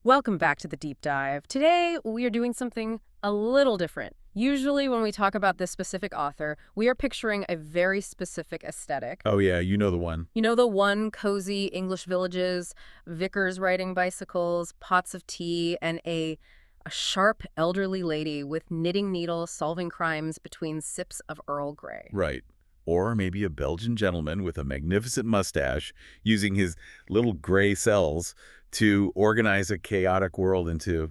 Welcome back to the deep dive. Today, we are doing something a little different. Usually, when we talk about this specific author, we are picturing a very specific aesthetic. Oh yeah, you know the one. You know, the one cozy English villages, vicars riding bicycles, pots of tea, and a sharp elderly lady with knitting needles solving crimes between sips of Earl Grey. Right. Or maybe a Belgian gentleman with a magnificent mustache using his little gray cells to organize a chaotic world into,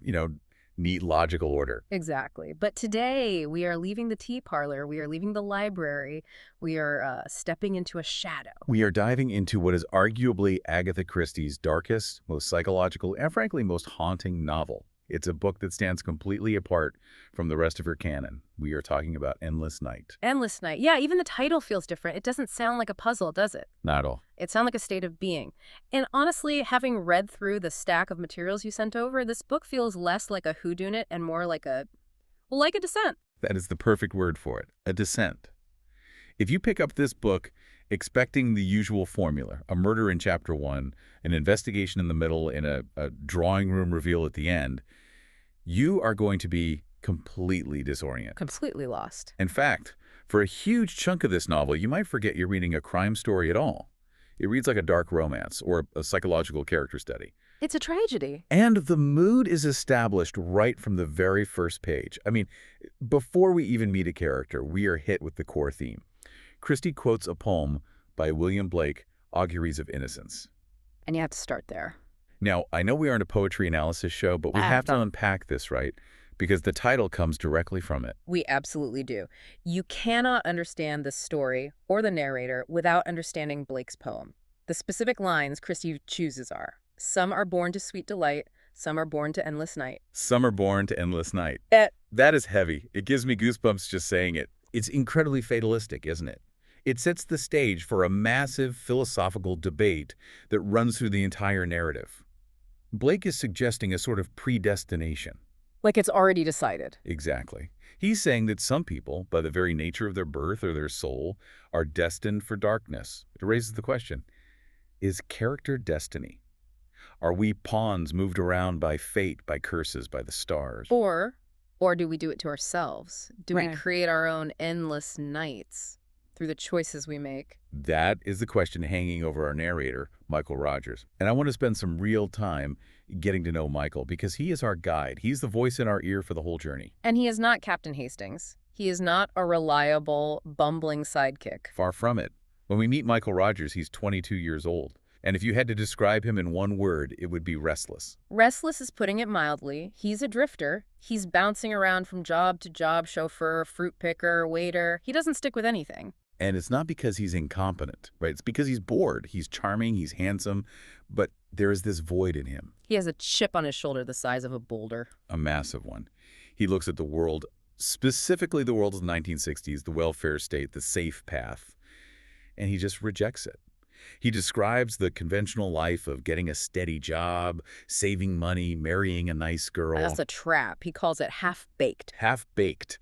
neat logical order. Exactly. But today, we are leaving the tea parlor, we are leaving the library, we are stepping into a shadow. We are diving into what is arguably Agatha Christie's darkest, most psychological, and frankly most haunting novel. It's a book that stands completely apart from the rest of her canon. We are talking about Endless Night. Endless Night. Yeah, even the title feels different. It doesn't sound like a puzzle, does it? Not at all. It sounds like a state of being. And honestly, having read through the stack of materials you sent over, this book feels less like a whodunit and more like a descent. That is the perfect word for it, a descent. If you pick up this book expecting the usual formula, a murder in chapter 1, an investigation in the middle, and a drawing room reveal at the end, you are going to be completely disoriented. Completely lost. In fact, for a huge chunk of this novel, you might forget you're reading a crime story at all. It reads like a dark romance or a psychological character study. It's a tragedy. And the mood is established right from the very first page. I mean, before we even meet a character, we are hit with the core theme. Christie quotes a poem by William Blake, Auguries of Innocence. And you have to start there. Now, I know we aren't a poetry analysis show, but we have to unpack this, right? Because the title comes directly from it. We absolutely do. You cannot understand the story or the narrator without understanding Blake's poem. The specific lines Christie chooses are, some are born to sweet delight, some are born to endless night. Some are born to endless night. That is heavy. It gives me goosebumps just saying it. It's incredibly fatalistic, isn't it? It sets the stage for a massive philosophical debate that runs through the entire narrative. Blake is suggesting a sort of predestination. Like it's already decided. Exactly. He's saying that some people, by the very nature of their birth or their soul, are destined for darkness. It raises the question, is character destiny? Are we pawns moved around by fate, by curses, by the stars? Or do we do it to ourselves? Do we create our own endless nights through the choices we make? That is the question hanging over our narrator, Michael Rogers. And I want to spend some real time getting to know Michael because he is our guide. He's the voice in our ear for the whole journey. And he is not Captain Hastings. He is not a reliable, bumbling sidekick. Far from it. When we meet Michael Rogers, he's 22 years old. And if you had to describe him in one word, it would be restless. Restless is putting it mildly. He's a drifter. He's bouncing around from job to job, chauffeur, fruit picker, waiter. He doesn't stick with anything. And it's not because he's incompetent, right? It's because he's bored. He's charming, he's handsome, but there is this void in him. He has a chip on his shoulder the size of a boulder. A massive one. He looks at the world, specifically the world of the 1960s, the welfare state, the safe path, and he just rejects it. He describes the conventional life of getting a steady job, saving money, marrying a nice girl. That's a trap. He calls it half-baked. Half-baked.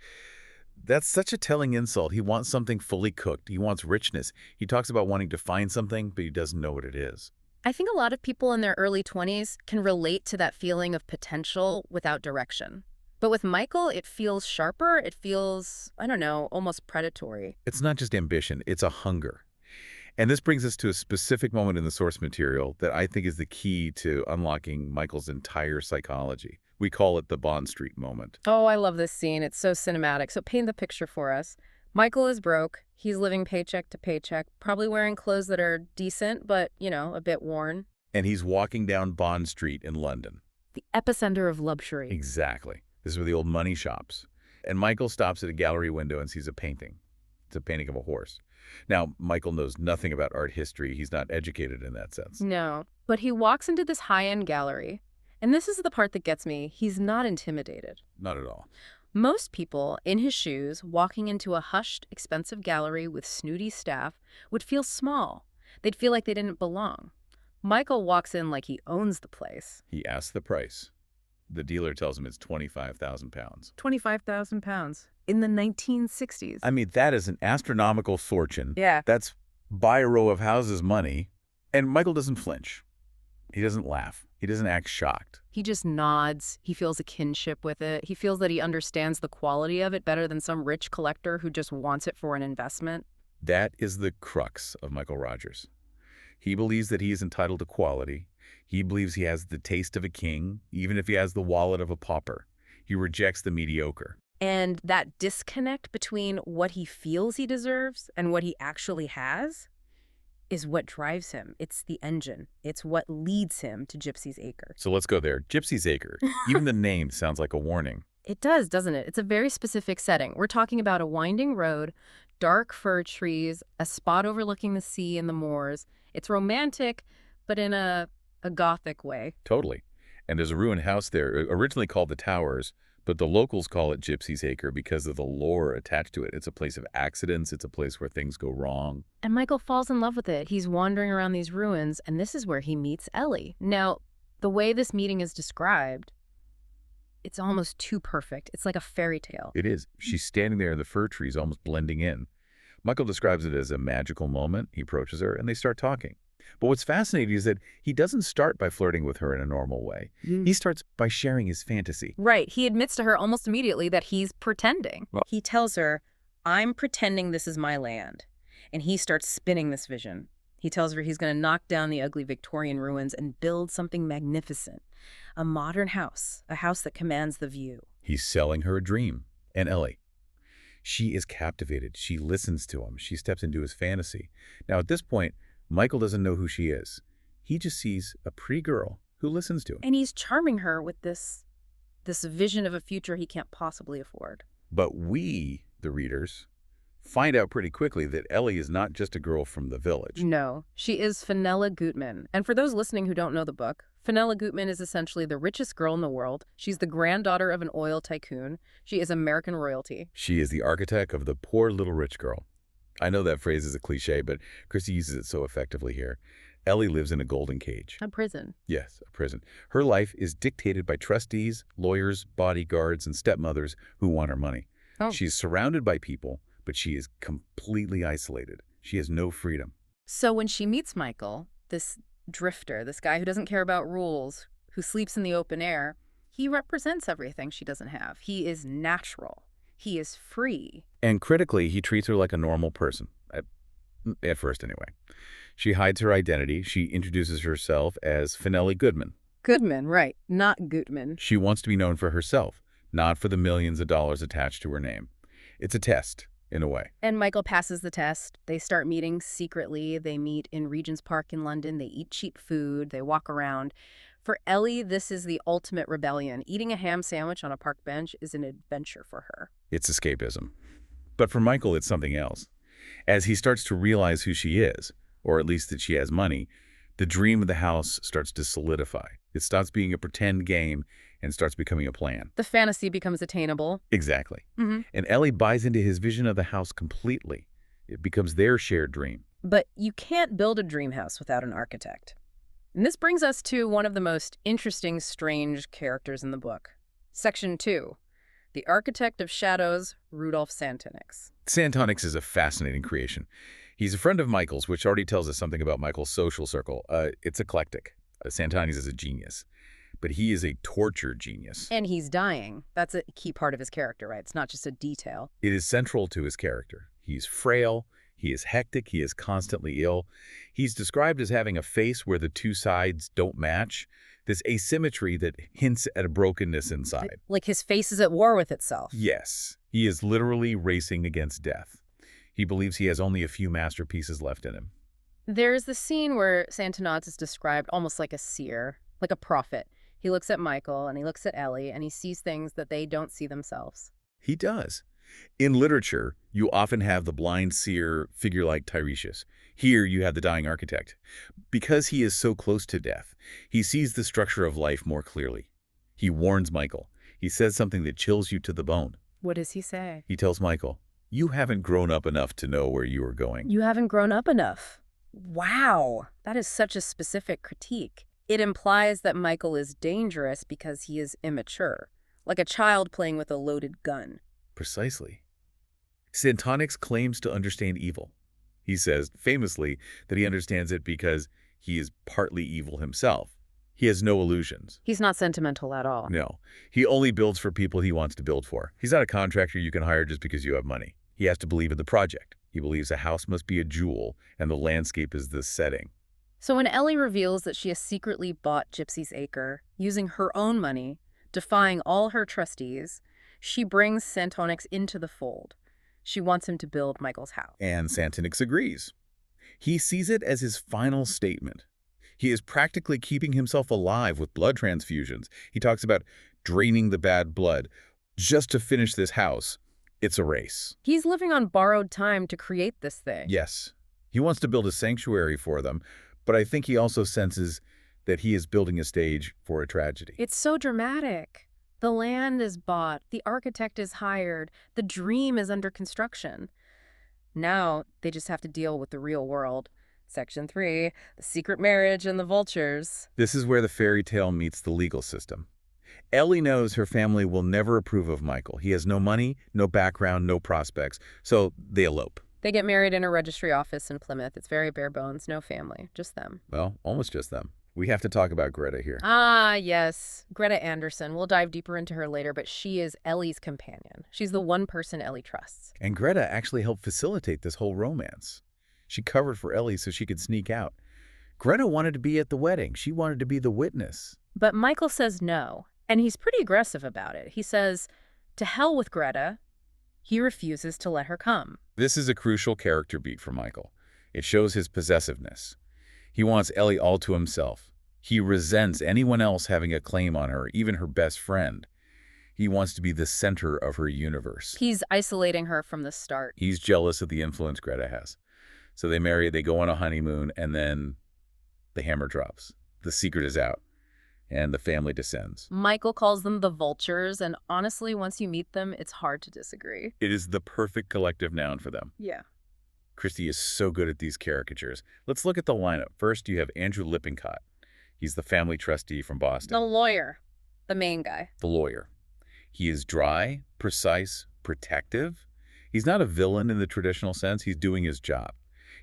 That's such a telling insult. He wants something fully cooked. He wants richness. He talks about wanting to find something, but he doesn't know what it is. I think a lot of people in their early 20s can relate to that feeling of potential without direction. But with Michael, it feels sharper. It feels, I don't know, almost predatory. It's not just ambition. It's a hunger. And this brings us to a specific moment in the source material that I think is the key to unlocking Michael's entire psychology. We call it the Bond Street moment. Oh, I love this scene. It's so cinematic. So paint the picture for us. Michael is broke. He's living paycheck to paycheck, probably wearing clothes that are decent, but, a bit worn. And he's walking down Bond Street in London. The epicenter of luxury. Exactly. This is where the old money shops. And Michael stops at a gallery window and sees a painting. It's a painting of a horse. Now, Michael knows nothing about art history. He's not educated in that sense. No, but he walks into this high-end gallery. And this is the part that gets me. He's not intimidated. Not at all. Most people in his shoes walking into a hushed, expensive gallery with snooty staff would feel small. They'd feel like they didn't belong. Michael walks in like he owns the place. He asks the price. The dealer tells him it's £25,000. 25,000 pounds in the 1960s. I mean, that is an astronomical fortune. Yeah. That's buy a row of houses money. And Michael doesn't flinch. He doesn't laugh. He doesn't act shocked. He just nods. He feels a kinship with it. He feels that he understands the quality of it better than some rich collector who just wants it for an investment. That is the crux of Michael Rogers. He believes that he is entitled to quality. He believes he has the taste of a king, even if he has the wallet of a pauper. He rejects the mediocre. And that disconnect between what he feels he deserves and what he actually has is what drives him. It's the engine. It's what leads him to Gypsy's Acre. So let's go there. Gypsy's Acre. Even the name sounds like a warning. It does, doesn't it? It's a very specific setting. We're talking about a winding road, dark fir trees, a spot overlooking the sea and the moors. It's romantic, but in a gothic way. Totally. And there's a ruined house there, originally called the Towers, but the locals call it Gypsy's Acre because of the lore attached to it. It's a place of accidents. It's a place where things go wrong. And Michael falls in love with it. He's wandering around these ruins, and this is where he meets Ellie. Now, the way this meeting is described, it's almost too perfect. It's like a fairy tale. It is. She's standing there in the fir trees, almost blending in. Michael describes it as a magical moment. He approaches her, and they start talking. But what's fascinating is that he doesn't start by flirting with her in a normal way. He starts by sharing his fantasy. Right. He admits to her almost immediately that he's pretending. Well, He tells her, I'm pretending this is my land. And he starts spinning this vision. He tells her he's going to knock down the ugly Victorian ruins and build something magnificent. A modern house. A house that commands the view. he's selling her a dream. And Ellie, she is captivated. She listens to him. She steps into his fantasy. Now, at this point, Michael doesn't know who she is. He just sees a pretty girl who listens to him. And he's charming her with this vision of a future he can't possibly afford. But we, the readers, find out pretty quickly that Ellie is not just a girl from the village. No, she is Fenella Gutman. And for those listening who don't know the book, Fenella Gutman is essentially the richest girl in the world. She's the granddaughter of an oil tycoon. She is American royalty. She is the architect of the poor little rich girl. I know that phrase is a cliche, but Christie uses it so effectively here. Ellie lives in a golden cage. A prison. Yes, a prison. Her life is dictated by trustees, lawyers, bodyguards, and stepmothers who want her money. Oh. She's surrounded by people, but she is completely isolated. She has no freedom. So when she meets Michael, this drifter, this guy who doesn't care about rules, who sleeps in the open air, he represents everything she doesn't have. He is natural. He is free. And critically, he treats her like a normal person. At first, anyway. She hides her identity. She introduces herself as Fenella Goodman. Goodman, right. Not Gutman. She wants to be known for herself, not for the millions of dollars attached to her name. It's a test, in a way. And Michael passes the test. They start meeting secretly. They meet in Regent's Park in London. They eat cheap food. They walk around. For Ellie, this is the ultimate rebellion. Eating a ham sandwich on a park bench is an adventure for her. It's escapism. But for Michael, it's something else. As he starts to realize who she is, or at least that she has money, the dream of the house starts to solidify. It stops being a pretend game and starts becoming a plan. The fantasy becomes attainable. Exactly. And Ellie buys into his vision of the house completely. It becomes their shared dream. But you can't build a dream house without an architect. And this brings us to one of the most interesting, strange characters in the book. Section 2. The Architect of Shadows, Rudolph Santonix. Santonix is a fascinating creation. He's a friend of Michael's, which already tells us something about Michael's social circle. It's eclectic. Santonix is a genius. But he is a torture genius. And he's dying. That's a key part of his character, right? It's not just a detail. It is central to his character. He's frail. He is hectic. He is constantly ill. He's described as having a face where the two sides don't match. This asymmetry that hints at a brokenness inside. Like his face is at war with itself. Yes. He is literally racing against death. He believes he has only a few masterpieces left in him. There's the scene where Santonix is described almost like a seer, like a prophet. He looks at Michael and he looks at Ellie and he sees things that they don't see themselves. He does. In literature, you often have the blind seer figure like Tiresias. Here you have the dying architect. Because he is so close to death, he sees the structure of life more clearly. He warns Michael. He says something that chills you to the bone. What does he say? He tells Michael, "You haven't grown up enough to know where you are going." You haven't grown up enough. Wow, that is such a specific critique. It implies that Michael is dangerous because he is immature, like a child playing with a loaded gun. Precisely. Santonix claims to understand evil. He says, famously, that he understands it because he is partly evil himself. He has no illusions. He's not sentimental at all. No. He only builds for people he wants to build for. He's not a contractor you can hire just because you have money. He has to believe in the project. He believes a house must be a jewel, and the landscape is the setting. So when Ellie reveals that she has secretly bought Gypsy's Acre, using her own money, defying all her trustees, she brings Santonix into the fold. She wants him to build Michael's house. And Santonix agrees. He sees it as his final statement. He is practically keeping himself alive with blood transfusions. He talks about draining the bad blood just to finish this house. It's a race. He's living on borrowed time to create this thing. Yes. He wants to build a sanctuary for them, but I think he also senses that he is building a stage for a tragedy. It's so dramatic. The land is bought, the architect is hired, the dream is under construction. Now they just have to deal with the real world. Section 3, the secret marriage and the vultures. This is where the fairy tale meets the legal system. Ellie knows her family will never approve of Michael. He has no money, no background, no prospects, so they elope. They get married in a registry office in Plymouth. It's very bare bones, no family, just them. Well, almost just them. We have to talk about Greta here. Ah, yes. Greta Anderson. We'll dive deeper into her later, but she is Ellie's companion. She's the one person Ellie trusts. And Greta actually helped facilitate this whole romance. She covered for Ellie so she could sneak out. Greta wanted to be at the wedding. She wanted to be the witness. But Michael says no, and he's pretty aggressive about it. He says, to hell with Greta. He refuses to let her come. This is a crucial character beat for Michael. It shows his possessiveness. He wants Ellie all to himself. He resents anyone else having a claim on her, even her best friend. He wants to be the center of her universe. He's isolating her from the start. He's jealous of the influence Greta has. So they marry, they go on a honeymoon, and then the hammer drops. The secret is out, and the family descends. Michael calls them the vultures, and honestly, once you meet them, it's hard to disagree. It is the perfect collective noun for them. Yeah. Christie is so good at these caricatures. Let's look at the lineup. First, you have Andrew Lippincott. He's the family trustee from Boston. The lawyer. The main guy. The lawyer. He is dry, precise, protective. He's not a villain in the traditional sense. He's doing his job.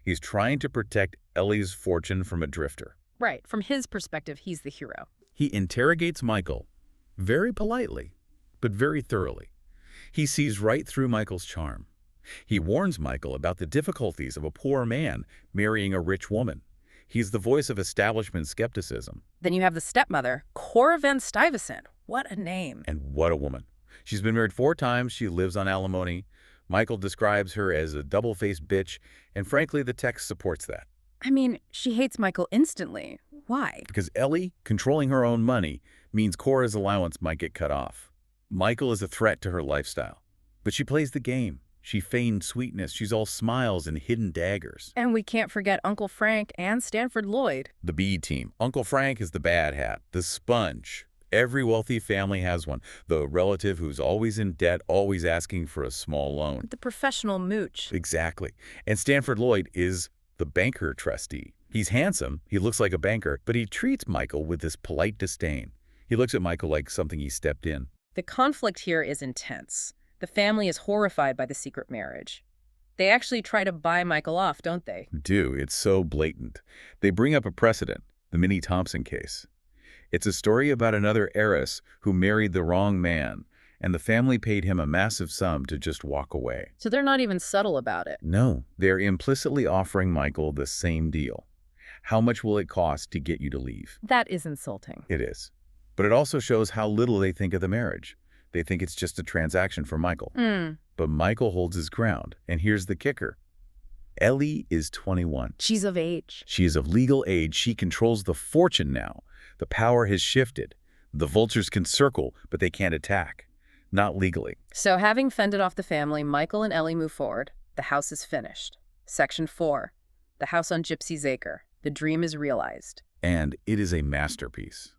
He's trying to protect Ellie's fortune from a drifter. Right. From his perspective, he's the hero. He interrogates Michael very politely, but very thoroughly. He sees right through Michael's charm. He warns Michael about the difficulties of a poor man marrying a rich woman. He's the voice of establishment skepticism. Then you have the stepmother, Cora Van Stuyvesant. What a name. And what a woman. She's been married 4 times. She lives on alimony. Michael describes her as a double-faced bitch, and frankly, the text supports that. I mean, she hates Michael instantly. Why? Because Ellie, controlling her own money, means Cora's allowance might get cut off. Michael is a threat to her lifestyle. But she plays the game. She feigned sweetness. She's all smiles and hidden daggers. And we can't forget Uncle Frank and Stanford Lloyd. The B team. Uncle Frank is the bad hat, the sponge. Every wealthy family has one. The relative who's always in debt, always asking for a small loan. The professional mooch. Exactly. And Stanford Lloyd is the banker trustee. He's handsome, he looks like a banker, but he treats Michael with this polite disdain. He looks at Michael like something he stepped in. The conflict here is intense. The family is horrified by the secret marriage. They actually try to buy Michael off, don't they? It's so blatant. They bring up a precedent, the Minnie Thompson case. It's a story about another heiress who married the wrong man, and the family paid him a massive sum to just walk away. So they're not even subtle about it. No, they're implicitly offering Michael the same deal. How much will it cost to get you to leave? That is insulting. It is. But it also shows how little they think of the marriage. They think it's just a transaction for Michael. But Michael holds his ground. And here's the kicker. Ellie is 21. She's of age. She is of legal age. She controls the fortune now. The power has shifted. The vultures can circle, but they can't attack. Not legally. So having fended off the family, Michael and Ellie move forward. The house is finished. Section 4. The house on Gypsy's Acre. The dream is realized. And it is a masterpiece.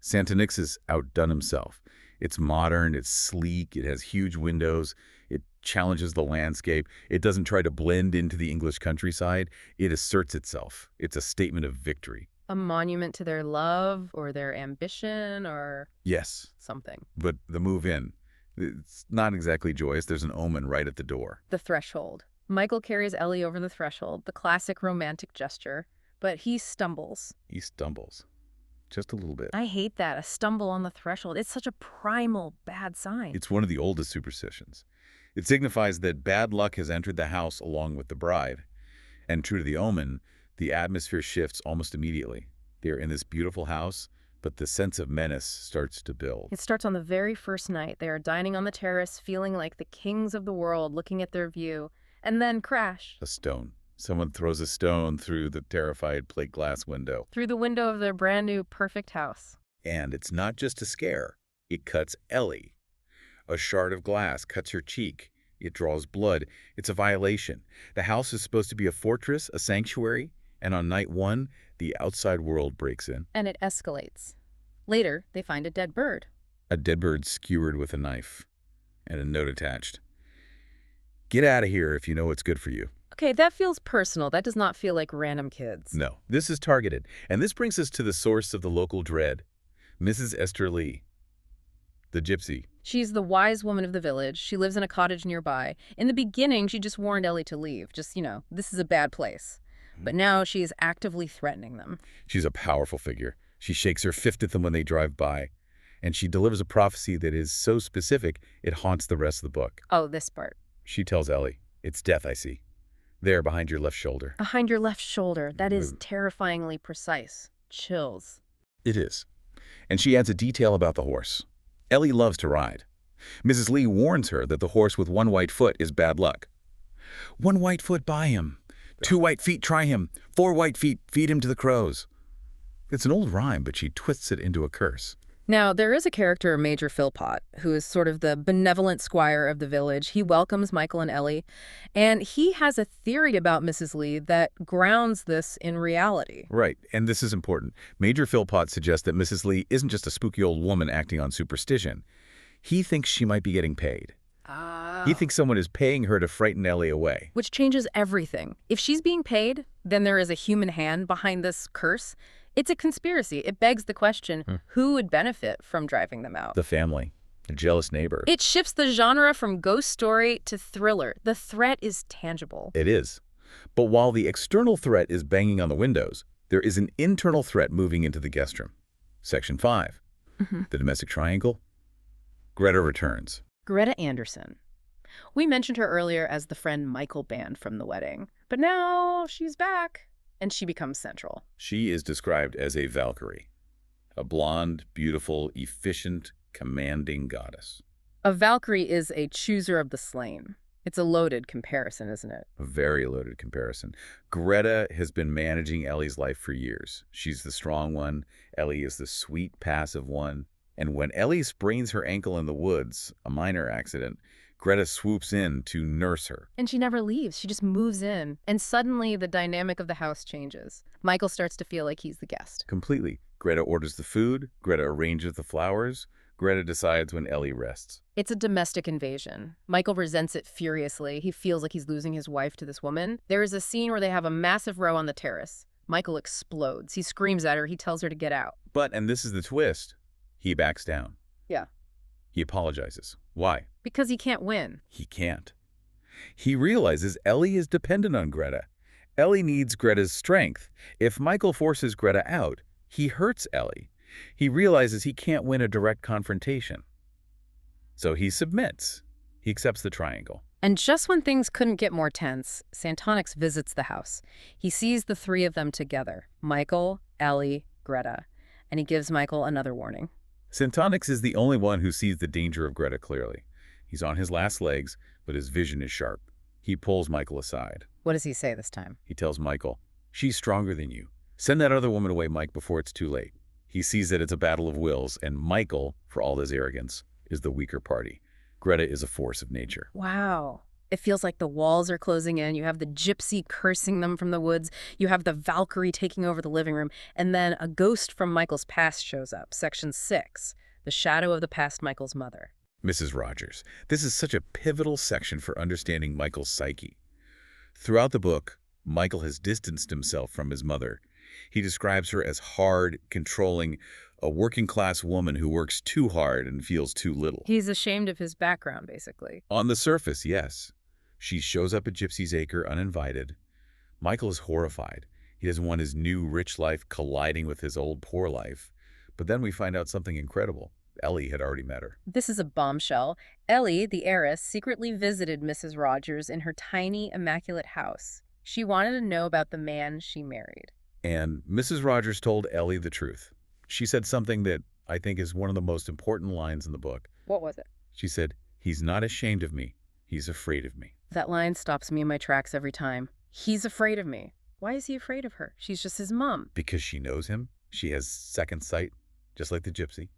Santonix has outdone himself. It's modern, it's sleek, it has huge windows, it challenges the landscape, it doesn't try to blend into the English countryside, it asserts itself. It's a statement of victory. A monument to their love or their ambition or Yes, something. but the move in, it's not exactly joyous. There's an omen right at the door. The threshold. Michael carries Ellie over the threshold, the classic romantic gesture, but he stumbles. He stumbles. just a little bit. I hate that, a stumble on the threshold. It's such a primal bad sign. It's one of the oldest superstitions. It signifies that bad luck has entered the house along with the bride. And true to the omen, the atmosphere shifts almost immediately. They're in this beautiful house, but the sense of menace starts to build. It starts on the very first night. They are dining on the terrace, feeling like the kings of the world, looking at their view, and then crash. A stone. Someone throws a stone through the terrified plate glass window. Through the window of their brand new perfect house. And it's not just a scare. It cuts Ellie. A shard of glass cuts her cheek. It draws blood. It's a violation. The house is supposed to be a fortress, a sanctuary, and on night one, the outside world breaks in. And it escalates. Later, they find a dead bird. A dead bird skewered with a knife, and a note attached. Get out of here if you know what's good for you. Okay, that feels personal. That does not feel like random kids. No, this is targeted. And this brings us to the source of the local dread, Mrs. Esther Lee, the gypsy. She's the wise woman of the village. She lives in a cottage nearby. In the beginning, she just warned Ellie to leave. Just, this is a bad place. But now she is actively threatening them. She's a powerful figure. She shakes her fist at them when they drive by. And she delivers a prophecy that is so specific, it haunts the rest of the book. Oh, this part. She tells Ellie, "It's death I see. There, behind your left shoulder." Behind your left shoulder. That is terrifyingly precise. Chills. It is. And she adds a detail about the horse. Ellie loves to ride. Mrs. Lee warns her that the horse with one white foot is bad luck. "One white foot by him. 2 white feet try him. 4 white feet feed him to the crows." It's an old rhyme, but she twists it into a curse. Now, there is a character, Major Philpott, who is sort of the benevolent squire of the village. He welcomes Michael and Ellie, and he has a theory about Mrs. Lee that grounds this in reality. Right, and this is important. Major Philpott suggests that Mrs. Lee isn't just a spooky old woman acting on superstition. He thinks she might be getting paid. He thinks someone is paying her to frighten Ellie away. Which changes everything. If she's being paid, then there is a human hand behind this curse. It's a conspiracy. It begs the question, who would benefit from driving them out? The family, a jealous neighbor. It shifts the genre from ghost story to thriller. The threat is tangible. It is. But while the external threat is banging on the windows, there is an internal threat moving into the guest room. Section 5. The domestic triangle. Greta returns. Greta Anderson. We mentioned her earlier as the friend Michael banned from the wedding, but now she's back, and she becomes central. She is described as a Valkyrie, a blonde, beautiful, efficient, commanding goddess. A Valkyrie is a chooser of the slain. It's a loaded comparison, isn't it? A very loaded comparison. Greta has been managing Ellie's life for years. She's the strong one. Ellie is the sweet, passive one. And when Ellie sprains her ankle in the woods, a minor accident, Greta swoops in to nurse her. And she never leaves. She just moves in. And suddenly the dynamic of the house changes. Michael starts to feel like he's the guest. Completely. Greta orders the food. Greta arranges the flowers. Greta decides when Ellie rests. It's a domestic invasion. Michael resents it furiously. He feels like he's losing his wife to this woman. There is a scene where they have a massive row on the terrace. Michael explodes. He screams at her. He tells her to get out. But, and this is the twist, he backs down. Yeah. He apologizes. Why? Because he can't win. He can't. He realizes Ellie is dependent on Greta. Ellie needs Greta's strength. If Michael forces Greta out, he hurts Ellie. He realizes he can't win a direct confrontation. So he submits. He accepts the triangle. And just when things couldn't get more tense, Santonix visits the house. He sees the three of them together, Michael, Ellie, Greta, and he gives Michael another warning. Santonix is the only one who sees the danger of Greta clearly. He's on his last legs, but his vision is sharp. He pulls Michael aside. What does he say this time? He tells Michael, "She's stronger than you. Send that other woman away, Mike, before it's too late." He sees that it's a battle of wills, and Michael, for all his arrogance, is the weaker party. Greta is a force of nature. Wow. It feels like the walls are closing in. You have the gypsy cursing them from the woods. You have the Valkyrie taking over the living room. And then a ghost from Michael's past shows up. Section 6, the shadow of the past Michael's mother. Mrs. Rogers. This is such a pivotal section for understanding Michael's psyche. Throughout the book, Michael has distanced himself from his mother. He describes her as hard, controlling, a working-class woman who works too hard and feels too little. He's ashamed of his background, basically. On the surface, yes. She shows up at Gypsy's Acre uninvited. Michael is horrified. He doesn't want his new rich life colliding with his old poor life. But then we find out something incredible. Ellie had already met her. This is a bombshell. Ellie, the heiress, secretly visited Mrs. Rogers in her tiny, immaculate house. She wanted to know about the man she married. And Mrs. Rogers told Ellie the truth. She said something that I think is one of the most important lines in the book. What was it? She said, "He's not ashamed of me. He's afraid of me." That line stops me in my tracks every time. He's afraid of me. Why is he afraid of her? She's just his mom. Because she knows him. She has second sight, just like the gypsy.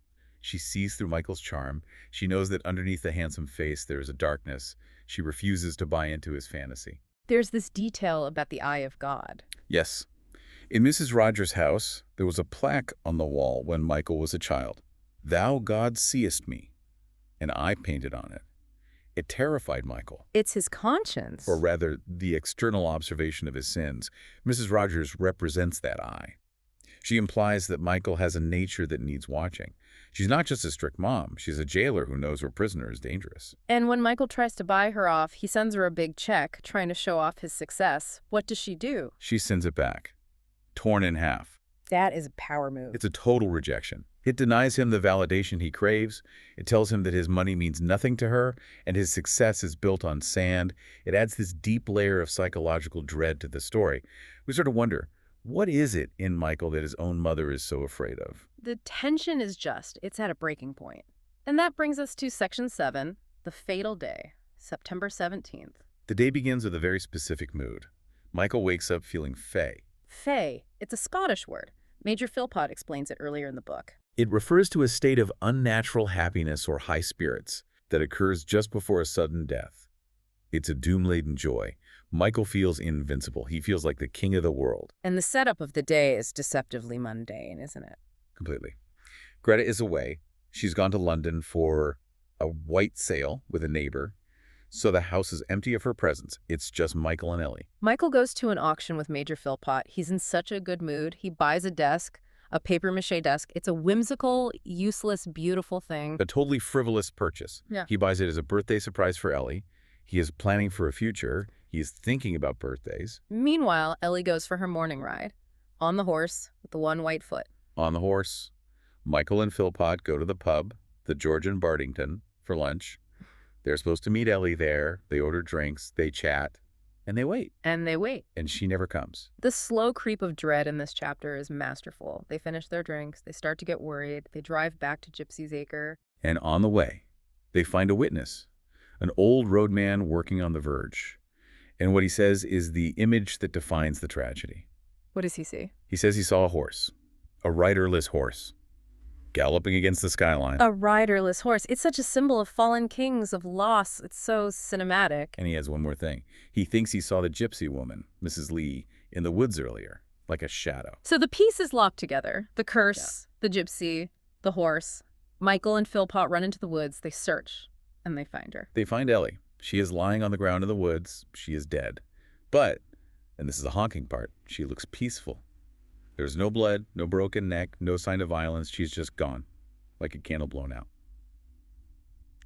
She sees through Michael's charm. She knows that underneath the handsome face there is a darkness. She refuses to buy into his fantasy. There's this detail about the eye of God. Yes. In Mrs. Rogers' house, there was a plaque on the wall when Michael was a child. "Thou, God, seest me." And I painted on it. It terrified Michael. It's his conscience. Or rather, the external observation of his sins. Mrs. Rogers represents that eye. She implies that Michael has a nature that needs watching. She's not just a strict mom. She's a jailer who knows her prisoner is dangerous. And when Michael tries to buy her off, he sends her a big check, trying to show off his success. What does she do? She sends it back, torn in half. That is a power move. It's a total rejection. It denies him the validation he craves. It tells him that his money means nothing to her, and his success is built on sand. It adds this deep layer of psychological dread to the story. We sort of wonder, what is it in Michael that his own mother is so afraid of? The tension is it's at a breaking point. And that brings us to Section 7, the fatal day, September 17th. The day begins with a very specific mood. Michael wakes up feeling fey. Fey, it's a Scottish word. Major Philpott explains it earlier in the book. It refers to a state of unnatural happiness or high spirits that occurs just before a sudden death. It's a doom-laden joy. Michael feels invincible. He feels like the king of the world. And the setup of the day is deceptively mundane, isn't it? Completely. Greta is away. She's gone to London for a white sale with a neighbor. So the house is empty of her presence. It's just Michael and Ellie. Michael goes to an auction with Major Philpott. He's in such a good mood. He buys a desk, a papier-mâché desk. It's a whimsical, useless, beautiful thing. A totally frivolous purchase. Yeah. He buys it as a birthday surprise for Ellie. He is planning for a future. He is thinking about birthdays. Meanwhile, Ellie goes for her morning ride. On the horse, with the one white foot. On the horse, Michael and Philpott go to the pub, the George and Bardington, for lunch. They're supposed to meet Ellie there. They order drinks, they chat, and they wait. And they wait. And she never comes. The slow creep of dread in this chapter is masterful. They finish their drinks. They start to get worried. They drive back to Gypsy's Acre. And on the way, they find a witness, an old roadman working on the verge. And what he says is the image that defines the tragedy. What does he see? He says he saw a horse, a riderless horse, galloping against the skyline. A riderless horse. It's such a symbol of fallen kings, of loss. It's so cinematic. And he has one more thing. He thinks he saw the gypsy woman, Mrs. Lee, in the woods earlier, like a shadow. So the piece is locked together. The curse, the gypsy, the horse. Michael and Philpott run into the woods. They search, and they find her. They find Ellie. She is lying on the ground in the woods. She is dead. But, and this is the honking part, she looks peaceful. There's no blood, no broken neck, no sign of violence. She's just gone, like a candle blown out.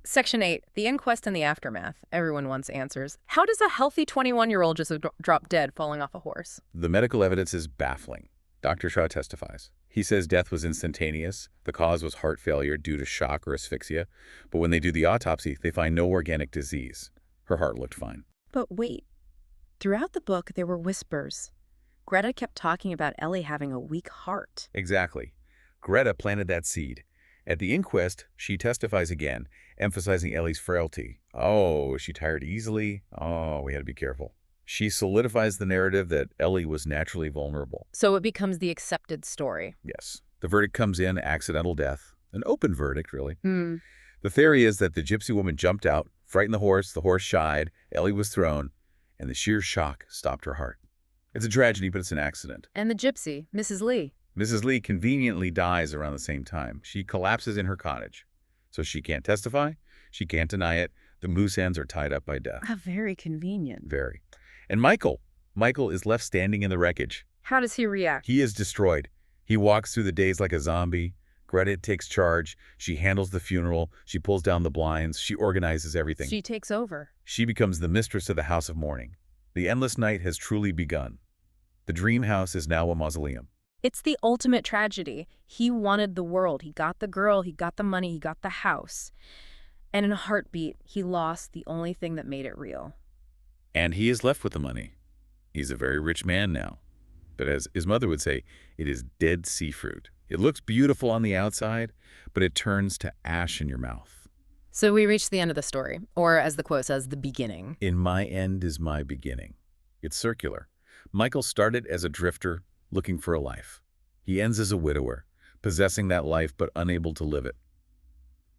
Section 8, the inquest and the aftermath. Everyone wants answers. How does a healthy 21-year-old just drop dead falling off a horse? The medical evidence is baffling. Dr. Shaw testifies. He says death was instantaneous. The cause was heart failure due to shock or asphyxia. But when they do the autopsy, they find no organic disease. Her heart looked fine. But wait. Throughout the book, there were whispers. Greta kept talking about Ellie having a weak heart. Exactly. Greta planted that seed. At the inquest, she testifies again, emphasizing Ellie's frailty. Oh, is she tired easily? Oh, we had to be careful. She solidifies the narrative that Ellie was naturally vulnerable. So it becomes the accepted story. Yes. The verdict comes in, accidental death. An open verdict, really. The theory is that the gypsy woman jumped out, frightened the horse shied, Ellie was thrown, and the sheer shock stopped her heart. It's a tragedy, but it's an accident. And the gypsy, Mrs. Lee. Mrs. Lee conveniently dies around the same time. She collapses in her cottage. So she can't testify. She can't deny it. The loose ends are tied up by death. Very convenient. Very. And Michael is left standing in the wreckage. How does he react? He is destroyed. He walks through the days like a zombie. Greta takes charge. She handles the funeral. She pulls down the blinds. She organizes everything. She takes over. She becomes the mistress of the house of mourning. The endless night has truly begun. The dream house is now a mausoleum. It's the ultimate tragedy. He wanted the world. He got the girl, he got the money, he got the house. And in a heartbeat, he lost the only thing that made it real. And he is left with the money. He's a very rich man now. But as his mother would say, it is dead sea fruit. It looks beautiful on the outside, but it turns to ash in your mouth. So we reach the end of the story, or as the quote says, the beginning. In my end is my beginning. It's circular. Michael started as a drifter looking for a life. He ends as a widower, possessing that life but unable to live it.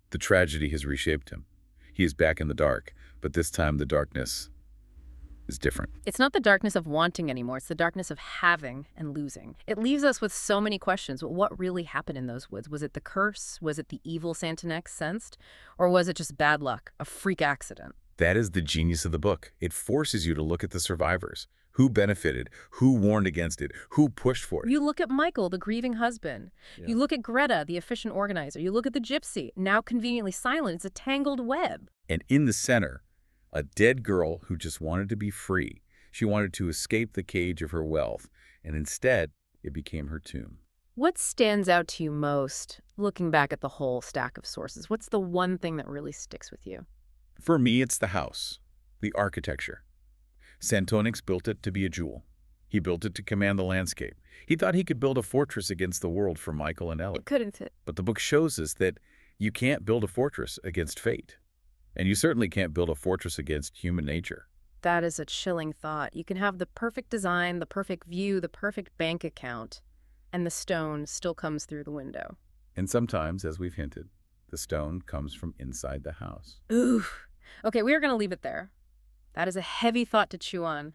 The tragedy has reshaped him. He is back in the dark, but this time the darkness is different. It's not the darkness of wanting anymore. It's the darkness of having and losing. It leaves us with so many questions. What really happened in those woods? Was it the curse? Was it the evil Santa Nex sensed? Or was it just bad luck, a freak accident? That is the genius of the book. It forces you to look at the survivors. Who benefited? Who warned against it? Who pushed for it? You look at Michael, the grieving husband. Yeah. You look at Greta, the efficient organizer. You look at the Gypsy, now conveniently silent. It's a tangled web. And in the center, a dead girl who just wanted to be free. She wanted to escape the cage of her wealth, and instead, it became her tomb. What stands out to you most, looking back at the whole stack of sources? What's the one thing that really sticks with you? For me, it's the house, the architecture. Santonix built it to be a jewel. He built it to command the landscape. He thought he could build a fortress against the world for Michael and Ellie. It couldn't. But the book shows us that you can't build a fortress against fate. And you certainly can't build a fortress against human nature. That is a chilling thought. You can have the perfect design, the perfect view, the perfect bank account, and the stone still comes through the window. And sometimes, as we've hinted, the stone comes from inside the house. Ooh. Okay, we are going to leave it there. That is a heavy thought to chew on.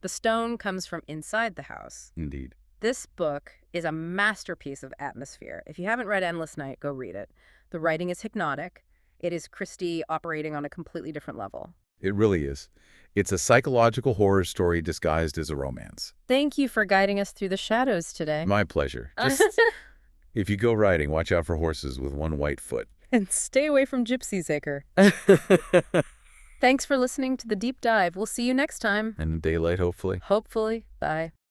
The stone comes from inside the house. Indeed. This book is a masterpiece of atmosphere. If you haven't read Endless Night, go read it. The writing is hypnotic. It is Christie operating on a completely different level. It really is. It's a psychological horror story disguised as a romance. Thank you for guiding us through the shadows today. My pleasure. Just, if you go riding, watch out for horses with one white foot. And stay away from gypsies, Acre. Thanks for listening to The Deep Dive. We'll see you next time. And in daylight, hopefully. Hopefully. Bye.